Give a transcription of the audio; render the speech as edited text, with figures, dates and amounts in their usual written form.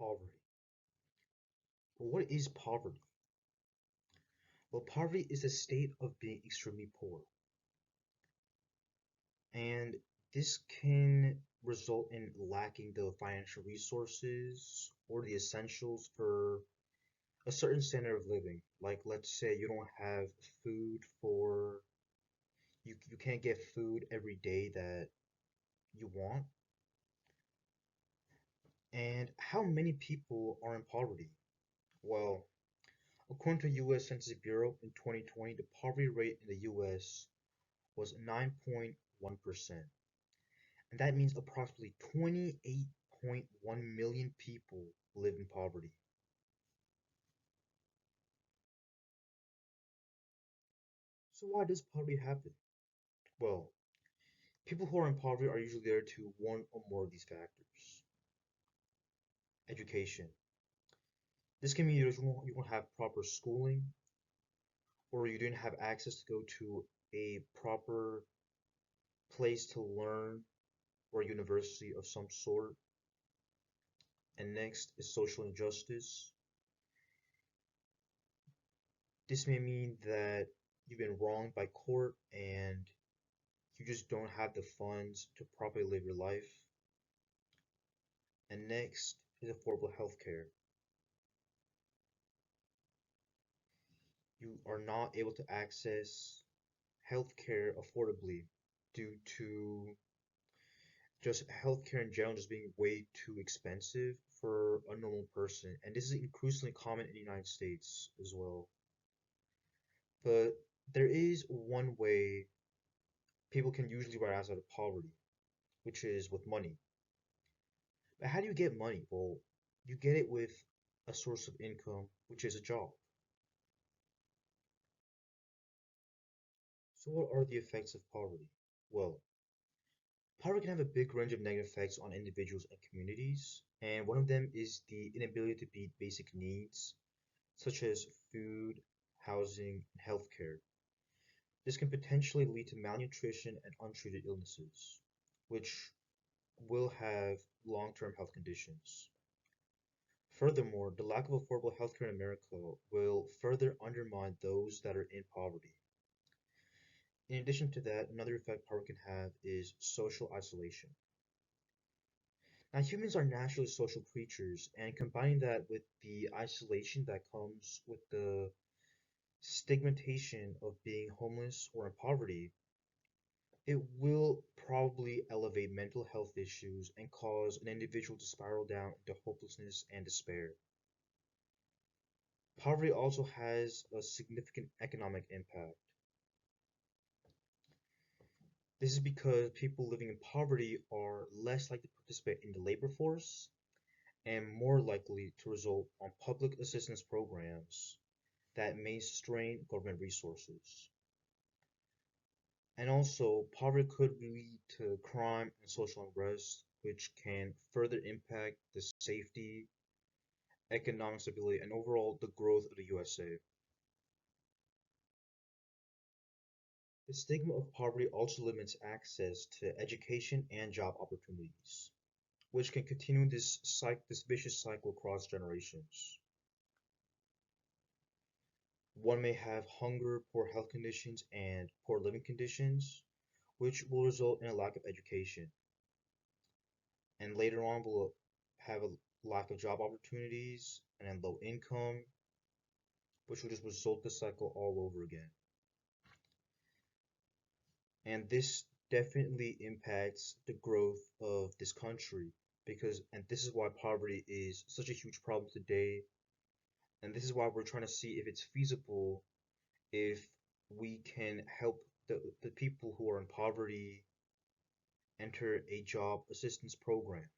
Poverty. Well, what is poverty? Well, poverty is a state of being extremely poor, and this can result in lacking the financial resources or the essentials for a certain standard of living. Like, let's say you don't have food for you can't get food every day that you want. And how many people are in poverty? Well, according to U.S. Census Bureau in 2020, the poverty rate in the U.S. was 9.1%. And that means approximately 28.1 million people live in poverty. So why does poverty happen? Well, people who are in poverty are usually there to one or more of these factors. Education. This can mean you won't have proper schooling, or you didn't have access to go to a proper place to learn or a university of some sort. And next is social injustice. This may mean that you've been wronged by court and you just don't have the funds to properly live your life. And next is affordable healthcare. You are not able to access healthcare affordably due to just healthcare in general just being way too expensive for a normal person. And this is increasingly common in the United States as well. But there is one way people can usually rise out of poverty, which is with money. But how do you get money? Well, you get it with a source of income, which is a job. So what are the effects of poverty? Well, poverty can have a big range of negative effects on individuals and communities, and one of them is the inability to meet basic needs, such as food, housing, and healthcare. This can potentially lead to malnutrition and untreated illnesses, which will have long-term health conditions. Furthermore, the lack of affordable healthcare in America will further undermine those that are in poverty. In addition to that, another effect poverty can have is social isolation. Now, humans are naturally social creatures, and combining that with the isolation that comes with the stigmatization of being homeless or in poverty, it will probably elevate mental health issues and cause an individual to spiral down into hopelessness and despair. Poverty also has a significant economic impact. This is because people living in poverty are less likely to participate in the labor force and more likely to result on public assistance programs that may strain government resources. And also, poverty could lead to crime and social unrest, which can further impact the safety, economic stability, and overall the growth of the USA. The stigma of poverty also limits access to education and job opportunities, which can continue this vicious cycle across generations. One may have hunger, poor health conditions, and poor living conditions, which will result in a lack of education. And later on, will have a lack of job opportunities and then low income, which will just result the cycle all over again. And this definitely impacts the growth of this country and this is why poverty is such a huge problem today. And this is why we're trying to see if it's feasible, if we can help the people who are in poverty enter a job assistance program.